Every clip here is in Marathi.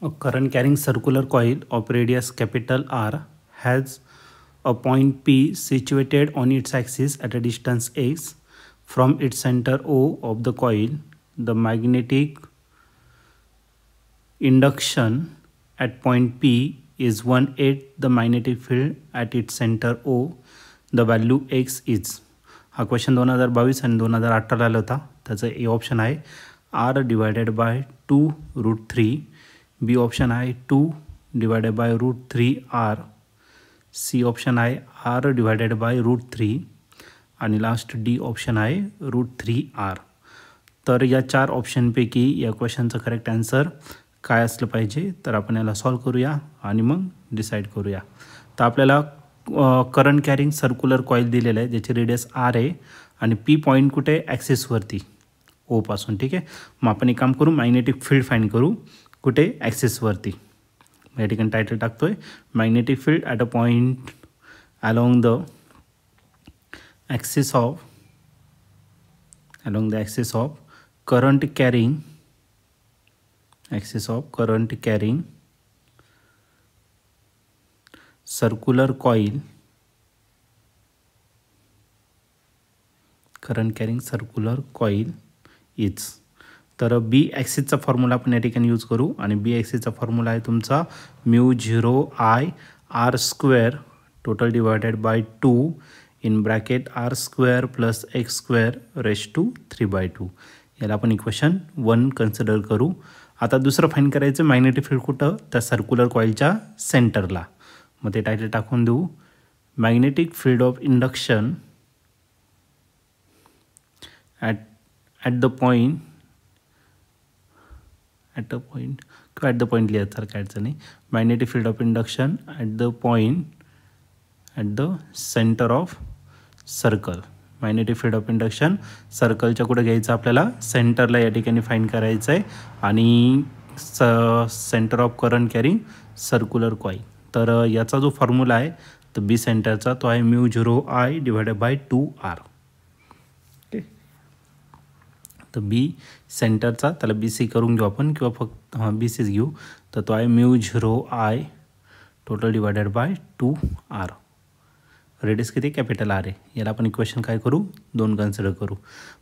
A current carrying circular coil of radius capital R has a point P situated on its axis at a distance x from its center O of the coil. The magnetic induction at point P is 1/8 the magnetic field at its center O. The value x is. हा क्वेश्चन 2022 आणि 2018 आला होता. त्याचं ए ऑप्शन आहे R divided by 2√3. B option आहे 2 divided by √3 R. C option आहे R डिवायडेड बाय √3 आणि लास्ट डी ऑप्शन आहे √3 R. तर या 4 ऑप्शनपैकी या क्वेश्चनचं करेक्ट आन्सर काय असलं पाहिजे तर आपण याला सॉल्व करूया आणि मग डिसाईड करूया. तर आपल्याला करंट कॅरिंग सर्क्युलर कॉईल दिलेलं आहे ज्याची रेडियस R आहे आणि पी पॉईंट कुठे ॲक्सिसवरती ओपासून. ठीक आहे, मग आपण एक काम करू, मॅग्नेटिक फील्ड फाइंड करू कुठे ॲक्सिसवरती. या ठिकाणी टायटल टाकतोय magnetic field at a point along the axis of current carrying circular coil is. तर बी ॲक्सिसचा फॉर्म्युला आपण या ठिकाणी यूज करू आणि बी ॲक्सिसचा फॉर्म्युला आहे तुमचा μ0I r² total divided by 2 in bracket r² plus x² raise to 3/2. याला आपण इक्वेशन 1 कन्सिडर करू. आता दुसरं फाईंड करायचं मॅग्नेटिक फील्ड कुठं, त्या सर्क्युलर कॉईलच्या सेंटरला. मग ते टायटल टाकून देऊ magnetic field of induction at the point लिहायसारखं अडचण नाही. Magnetic field of induction at the centre of circle. Magnetic field of induction सर्कलच्या कुठे घ्यायचं आपल्याला, सेंटरला या ठिकाणी फाईंड करायचं आहे आणि centre of current carrying circular coil. तर याचा जो फॉर्म्युला आहे तर बी सेंटरचा तो आहे μ0I divided by 2R. Okay, तर बी सेंटरचा त्याला बी सी करून घेऊ आपण किंवा फक्त बी सीच घेऊ. तर तो आहे μ0I total divided bye 2R. Radius किती कॅपिटल R आहे. याला आपण इक्वेशन काय करू 2 कन्सिडर करू.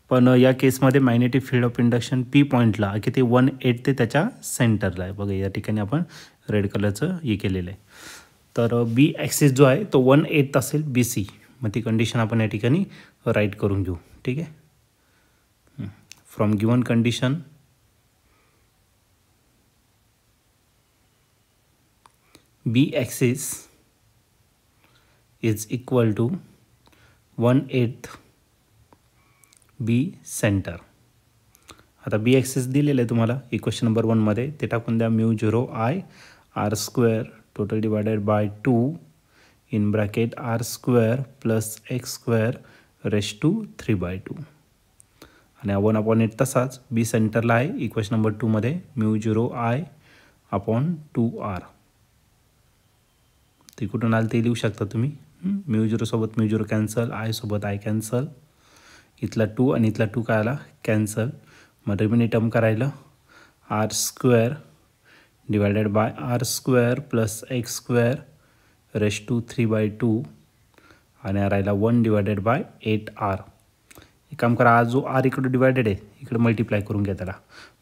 पण या केसमध्ये magnetic field of induction P पॉईंटला किती 1/8 ते त्याच्या सेंटरला आहे. बघा या ठिकाणी आपण रेड कलरचं हे केलेलं आहे. तर बी ॲक्सिस जो आहे तो 1/8 असेल बी सी. मग ती कंडिशन आपण या ठिकाणी राईट करून घेऊ. ठीक आहे, from given condition B axis is equal to 1/8 B centre. आता बी ॲक्सिस दिलेलं आहे तुम्हाला इक्वेशन नंबर 1 मध्ये, ते टाकून द्या μ0I r² total divided by 2 in bracket r² plus x² raise to 3/2 आणि 1/8 तसाच बी सेंटरला आहे इक्वेशन नंबर 2 मध्ये μ0I/2R. ते कुठून आलं ते लिहू शकता तुम्ही. μ0 सोबत μ0 कॅन्सल, I सोबत I कॅन्सल, इथला 2 आणि इथला 2 काय आला कॅन्सल. मग रिमेनिंग टर्म करायला r² divided by r² plus x² raise to 3/2 आणि राहिला 1 डिवायडेड बाय 8R. एक काम करा, जो R इकडे डिवायडेड आहे इकडे मल्टिप्लाय करून घ्या त्याला,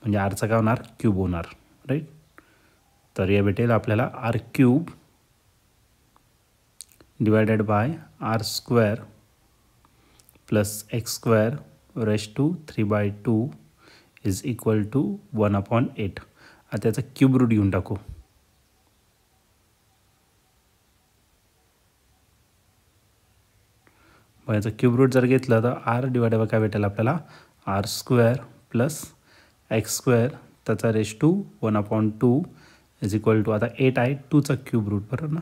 म्हणजे आरचा काय होणार क्यूब होणार. राईट, तर या भेटेल आपल्याला r³ divided by r² plus x² raise to 3/2 is equal to 1/8. आता त्याचा क्यूब रूट घेऊन टाकू. मग याचा क्यूब रूट जर घेतला तर r डिवायडेड बाय काय भेटेल आपल्याला r² प्लस x² त्याचा raise to 1/2 is equal to, आता 8 आहे 2चा क्यूब रूट बरोबर ना,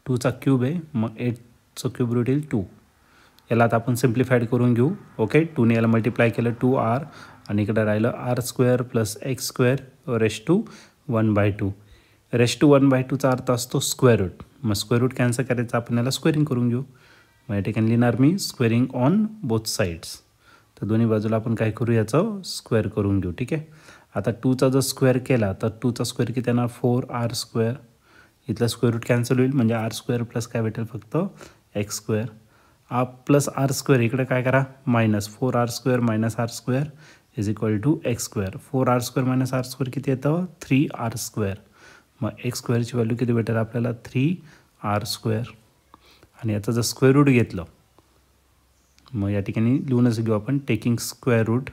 2चा क्यूब आहे मग 8चं क्यूब रूट येईल 2. याला आता आपण सिम्प्लिफाईड करून घेऊ. ओके, 2ने याला मल्टिप्लाय केलं 2R आणि इकडे राहिलं r² plus x² raise to 1/2. Raise to 1/2चा अर्थ असतो स्क्वेअर रूट. मग स्क्वेअर रूट कॅन्सल करायचं आपण याला स्क्वेअरिंग करून घेऊ. मग या ठिकाणी लिहिणार मी स्क्वेअरिंग ऑन बोथ साईड्स. तर दोन्ही बाजूला आपण काय करू याचं स्क्वेअर करून घेऊ. ठीक आहे, आता 2चा जर स्क्वेअर केला तर 2चा स्क्वेअर किती येणार 4r स्क्वेअर. इथलं स्क्वेअर रूट कॅन्सल होईल म्हणजे r स्क्वेअर प्लस काय भेटेल फक्त x square. Plus r square इकडे काय करा minus 4r square minus r square is equal to x square. 4r square minus r square किती येतं 3r स्क्वेअर. मग x स्क्वेअरची व्हॅल्यू किती भेटेल आपल्याला 3r स्क्वेअर. आणि याचं जर स्क्वेअर रूट घेतलं मग या ठिकाणी लिहूनच घेऊ आपण टेकिंग स्क्वेअर रूट.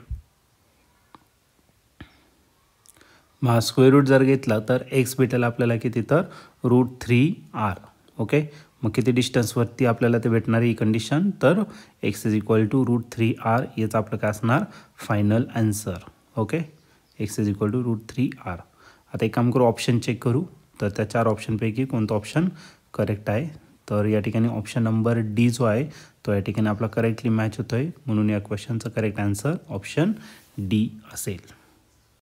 मग स्क्वेअर रूट जर घेतला तर x भेटेल आपल्याला किती तर √3r. ओके. मग किती डिस्टन्सवरती आपल्याला ते भेटणार ही कंडिशन तर x is equal to √3r. याचं आपलं काय असणार final answer. Okay. x is equal to √3r. आता एक काम करू ऑप्शन चेक करू तर त्या 4 ऑप्शनपैकी कोणतं ऑप्शन करेक्ट आहे. तर या ठिकाणी ऑप्शन नंबर डी जो आहे तो या ठिकाणी आपला करेक्टली मॅच होतो आहे म्हणून या क्वेश्चनचं करेक्ट आन्सर ऑप्शन डी असेल.